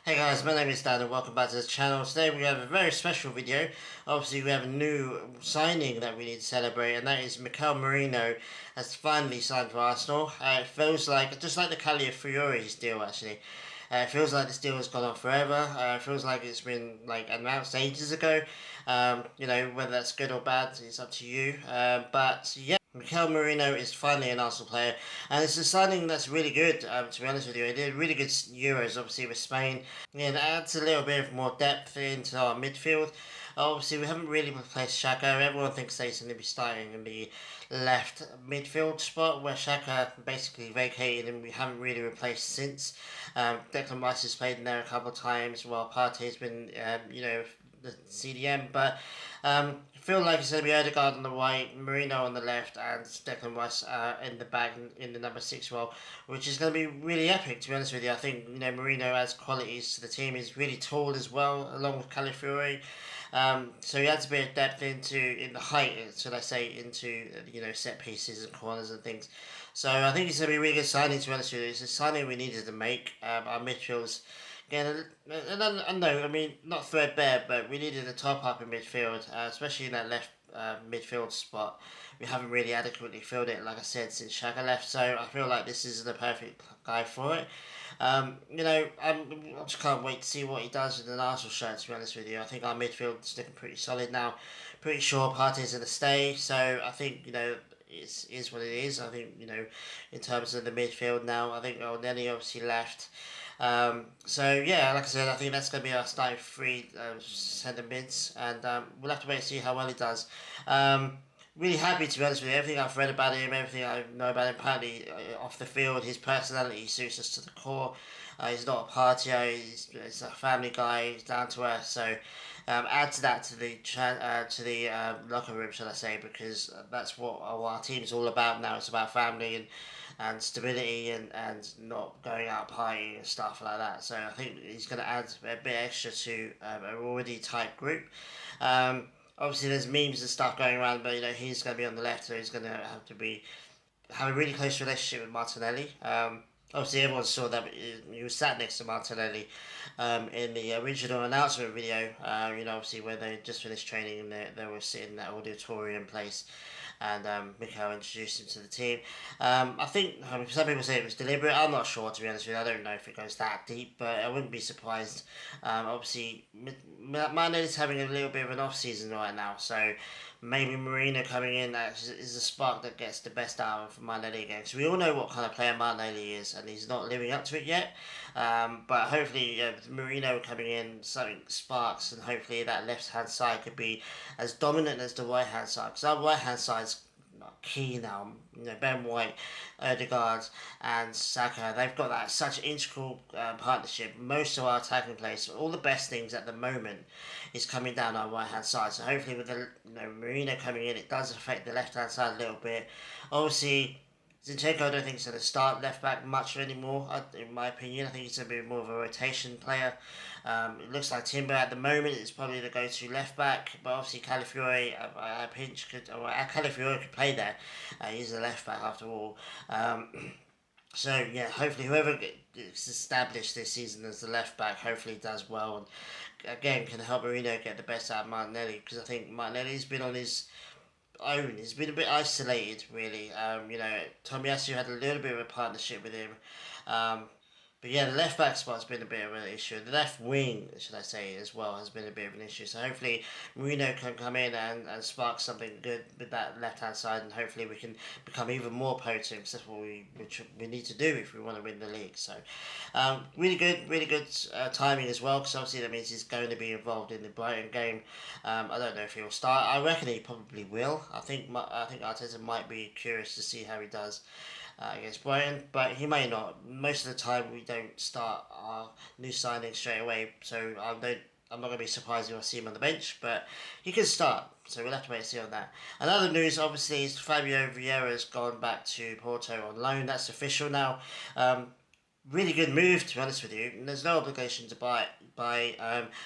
Hey guys, my name is Dan and welcome back to the channel. Today we have a very special video. Obviously we have a new signing that we need to celebrate, and that is Merino has finally signed for Arsenal. It feels like, just like the Calafiori's deal actually, it feels like this deal has gone on forever. It feels like it's been announced ages ago. Whether that's good or bad, it's up to you. But yeah. Mikel Merino is finally an Arsenal player, and it's a signing that's really good. To be honest with you, he did really good Euros, obviously with Spain. Yeah, that adds a little bit of more depth into our midfield. Obviously, we haven't really replaced Xhaka. Everyone thinks that he's going to be starting in the left midfield spot, where Xhaka basically vacated, and we haven't really replaced since. Declan Rice has played in there a couple of times, while Partey's been, the CDM, but I feel like it's going to be Odegaard on the right, Merino on the left, and Declan Rice in the back in the number 6 role, which is going to be really epic. To be honest with you, I think Merino adds qualities to the team. He's really tall as well, along with Calafiori. So he adds a bit of depth in the height, should I say, into set pieces and corners and things. So I think it's going to be a really good signing. To be honest with you, it's a signing we needed to make. Our midfield's again, I know, I mean, not threadbare, but we needed a top up in midfield, especially in that left midfield spot. We haven't really adequately filled it, like I said, since Shaka left, so I feel like this is the perfect guy for it. I just can't wait to see what he does with an Arsenal shirt, to be honest with you. I think our midfield's looking pretty solid now. Pretty sure Partey's going to stay, so I think, it is what it is. I think, in terms of the midfield now, I think Nelly obviously left. So yeah, like I said, I think that's going to be our starting three centre mids, and we'll have to wait and see how well he does. Really happy, to be honest with you. Everything I've read about him, everything I know about him, apparently off the field, his personality suits us to the core. He's not a partier. He's a family guy. He's down to earth. So add to that to the locker room, shall I say? Because that's what our team is all about now. It's about family and stability and not going out partying and stuff like that. So I think he's going to add a bit extra to an already tight group. Obviously, there's memes and stuff going around, but he's going to be on the left, so he's going to have a really close relationship with Martinelli. Obviously, everyone saw that he was sat next to Martinelli in the original announcement video. Obviously, where they just finished training and they were sitting in that auditorium place, and Mikel introduced him to the team. I think some people say it was deliberate. I'm not sure, to be honest with you. I don't know if it goes that deep, but I wouldn't be surprised. Obviously, Martinelli's having a little bit of an off season right now, so maybe Merino coming in is a spark that gets the best out of Martinelli again. Because we all know what kind of player Martinelli is, and he's not living up to it yet. But hopefully, Merino coming in, something sparks, and hopefully that left hand side could be as dominant as the right hand side. Because our right hand side's key now. Ben White, Odegaard, and Saka. They've got that such integral partnership. Most of our attacking plays, all the best things at the moment, is coming down our right hand side. So hopefully, with the Merino coming in, it does affect the left hand side a little bit. Obviously, Zinchenko, I don't think he's going to start left back much anymore, in my opinion. I think he's going to be more of a rotation player. It looks like Timber at the moment is probably the go-to left back, but obviously Calafiori, Calafiori could play there. He's a left back after all. So yeah, hopefully whoever gets established this season as the left back hopefully does well, and again can help Merino get the best out of Martinelli, because I think Martinelli's been on his own. He's been a bit isolated, really. Tomiyasu had a little bit of a partnership with him. But yeah, the left back spot's been a bit of an issue. The left wing, should I say, as well, has been a bit of an issue. So hopefully Merino can come in and spark something good with that left hand side, and hopefully we can become even more potent, because that's what we need to do if we want to win the league. So really good timing as well, because obviously that means he's going to be involved in the Brighton game. I don't know if he'll start. I reckon he probably will. I think Arteta might be curious to see how he does against Brighton, but he may not. Most of the time, we don't start our new signings straight away, so I'm not going to be surprised if I see him on the bench, but he can start, so we'll have to wait and see on that. Another news, obviously, is Fabio Vieira's gone back to Porto on loan. That's official now. Really good move, to be honest with you. And there's no obligation to buy.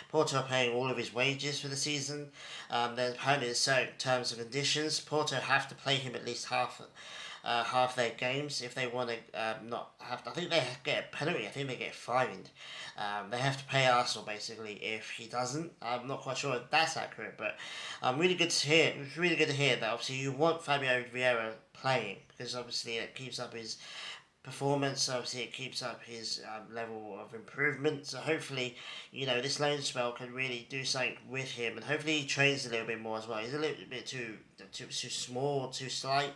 Porto are paying all of his wages for the season. There's apparently certain terms and conditions. Porto have to play him at least half half their games if they want to not have to. I think they get a penalty. I think they get fined. They have to pay Arsenal basically if he doesn't. I'm not quite sure if that's accurate, but really good to hear. It's really good to hear that obviously you want Fabio Vieira playing because obviously it keeps up his performance. Obviously, it keeps up his level of improvement. So hopefully, this loan spell can really do something with him, and hopefully he trains a little bit more as well. He's a little bit too small, too slight.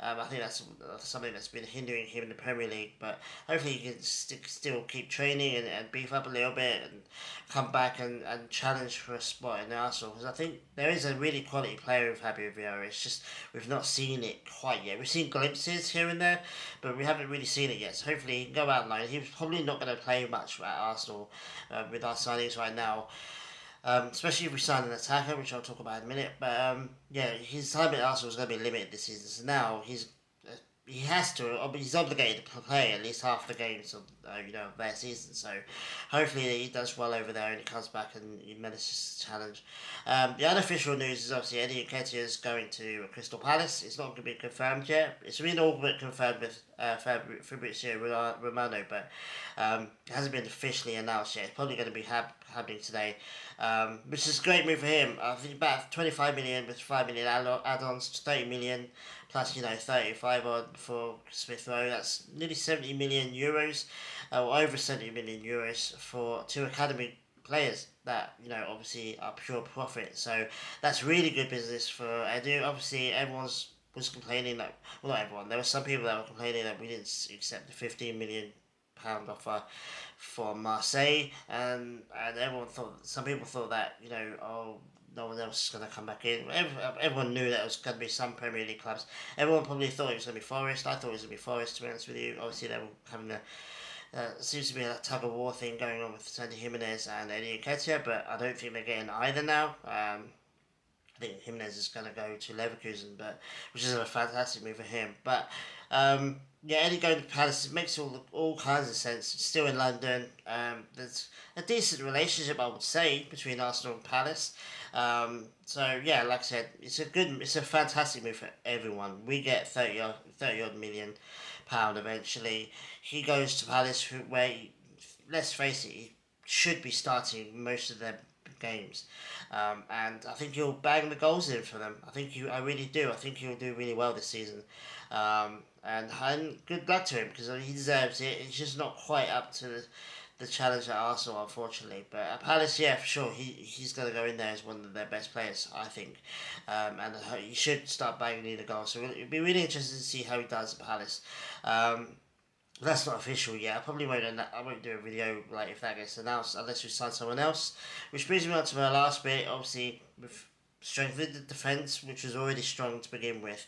I think that's something that's been hindering him in the Premier League. But hopefully he can still keep training and beef up a little bit and come back and challenge for a spot in Arsenal. Because I think there is a really quality player in Fabio Vieira. It's just we've not seen it quite yet. We've seen glimpses here and there, but we haven't really seen it yet. So hopefully he can go out and loan. He's probably not going to play much at Arsenal with our signings right now. Especially if we sign an attacker, which I'll talk about in a minute. But his time at Arsenal is going to be limited this season. So now he has to. He's obligated to play at least half the games of their season. So hopefully he does well over there and he comes back and he manages to challenge. The unofficial news is obviously Eddie Nketiah is going to Crystal Palace. It's not going to be confirmed yet. It's been all but confirmed with Fabrizio Romano, but it hasn't been officially announced yet. It's probably going to be happening today. Which is a great move for him. I think about 25 million with 5 million add-ons, 30 million plus 35 odd for Smith Rowe. That's nearly 70 million euros, or over 70 million euros for two academy players that obviously are pure profit. So that's really good business for Edu. Obviously, was complaining that, well, not everyone. There were some people that were complaining that we didn't accept the £15 million offer for Marseille, and some people thought that no one else is going to come back in. Everyone knew that it was going to be some Premier League clubs. Everyone probably thought it was going to be Forest. I thought it was going to be Forest, to be honest with you. Obviously, they were having seems to be a tug of war thing going on with Santi Jimenez and Eddie Nketiah, but I don't think they're getting either now. I think Jimenez is going to go to Leverkusen, which is a fantastic move for him. But Eddie going to Palace makes all kinds of sense. Still in London. There's a decent relationship, I would say, between Arsenal and Palace. Like I said, it's a fantastic move for everyone. We get 30 odd million pound eventually. He goes to Palace, where let's face it, he should be starting most of their games, and I think he'll bang the goals in for them. I really do. I think he'll do really well this season, and good luck to him because he deserves it. It's just not quite up to the challenge at Arsenal, unfortunately. But at Palace, yeah, for sure, he's going to go in there as one of their best players, I think, and he should start banging in the goals. So it'll be really interesting to see how he does at Palace. That's not official yet. I won't do a video if that gets announced unless we sign someone else. Which brings me on to my last bit. Obviously, we've strengthened the defence, which was already strong to begin with.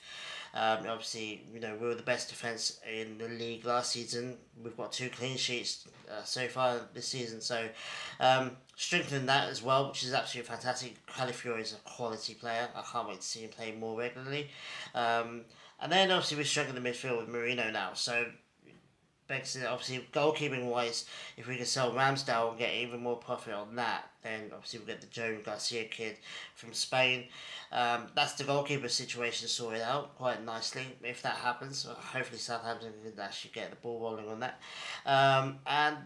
Obviously, we were the best defence in the league last season. We've got 2 clean sheets so far this season. So, strengthened that as well, which is absolutely fantastic. Calafiori is a quality player. I can't wait to see him play more regularly. And then, obviously, we've strengthened the midfield with Merino now. So, obviously, goalkeeping wise, if we can sell Ramsdale and get even more profit on that, then obviously we'll get the Joan Garcia kid from Spain. That's the goalkeeper situation sorted out quite nicely if that happens. Hopefully Southampton can actually get the ball rolling on that.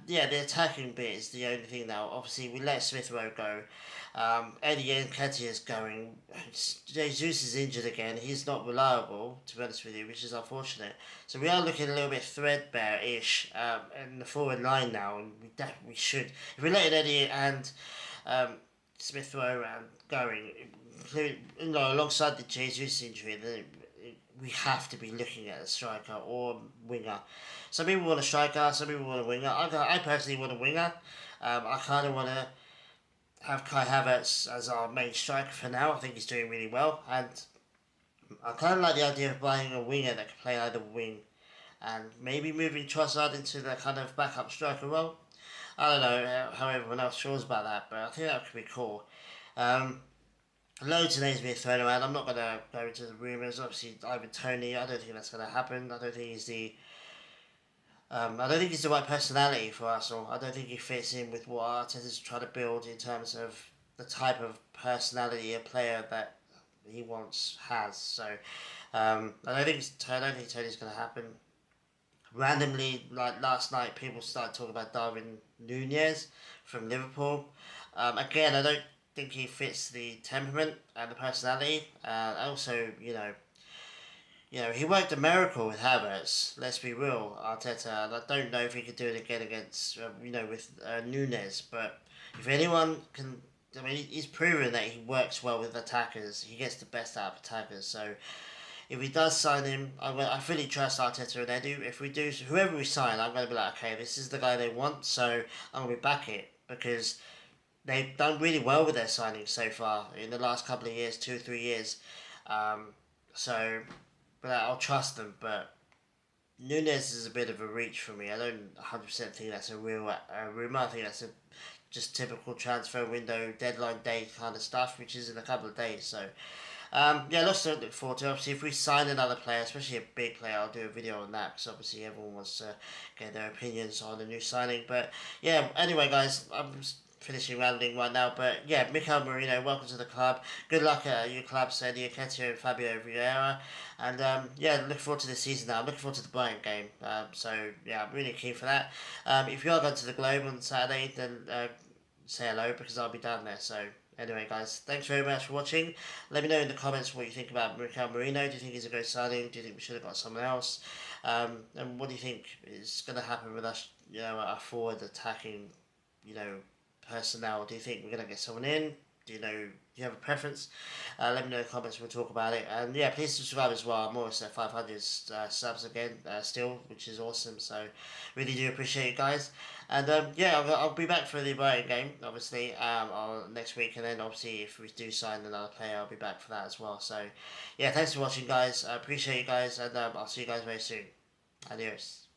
The attacking bit is the only thing now. Obviously, we let Smith Rowe go. Eddie Nketiah is going. Jesus is injured again. He's not reliable, to be honest with you, which is unfortunate. So we are looking a little bit threadbare-ish in the forward line now, and we should. If we let Eddie and Smith Rowe going, alongside the Jesus injury, then we have to be looking at a striker or winger. Some people want a striker, some people want a winger. I personally want a winger. I kind of want to have Kai Havertz as our main striker for now. I think he's doing really well, and I kind of like the idea of buying a winger that can play either wing, and maybe moving Trossard into the kind of backup striker role. I don't know how everyone else feels about that, but I think that could be cool. Loads of names being thrown around. I'm not going to go into the rumours. Obviously, Ivan Toney, I don't think that's going to happen. I don't think he's the right personality for Arsenal. I don't think he fits in with what Arteta's trying to build in terms of the type of personality a player that he once has. So I don't think Tony's going to happen. Randomly, like last night, people started talking about Darwin Nunez from Liverpool. Again, I don't think he fits the temperament and the personality. Also, he worked a miracle with Havertz. Let's be real, Arteta. And I don't know if he could do it again against, with Nunez. But if anyone can, I mean, he's proven that he works well with attackers. He gets the best out of attackers. So if he does sign him, I fully trust Arteta and Edu. If we do, whoever we sign, I'm going to be like, okay, this is the guy they want. So I'm going to back it because they've done really well with their signings so far in the last couple of years, 2 or 3 years. Um, so but I'll trust them. But Nunes is a bit of a reach for me. I don't 100% think that's a real rumour. I think that's just typical transfer window, deadline day kind of stuff, which is in a couple of days. So, lots to look forward to. Obviously, if we sign another player, especially a big player, I'll do a video on that because obviously everyone wants to get their opinions on the new signing. But yeah, anyway, guys, I'm finishing rambling right now. But yeah, Mikel Merino, welcome to the club. Good luck at your club, Sergio Ketio and Fabio Vieira. And looking forward to this season now. I'm looking forward to the Bayern game. I'm really keen for that. If you are going to the Globe on Saturday, then say hello because I'll be down there. So anyway, guys, thanks very much for watching. Let me know in the comments what you think about Mikel Merino. Do you think he's a great signing? Do you think we should have got someone else? And what do you think is going to happen with us? Our forward attacking, personnel. Do you think we're going to get someone in? Do you have a preference? Let me know in the comments. We'll talk about it. And yeah, please subscribe as well. I'm almost at 500 subs again still, which is awesome. So really do appreciate it, guys. And I'll be back for the Brighton game, obviously, next week. And then obviously if we do sign another player, I'll be back for that as well. So yeah, thanks for watching, guys. I appreciate you guys, and I'll see you guys very soon. Adios.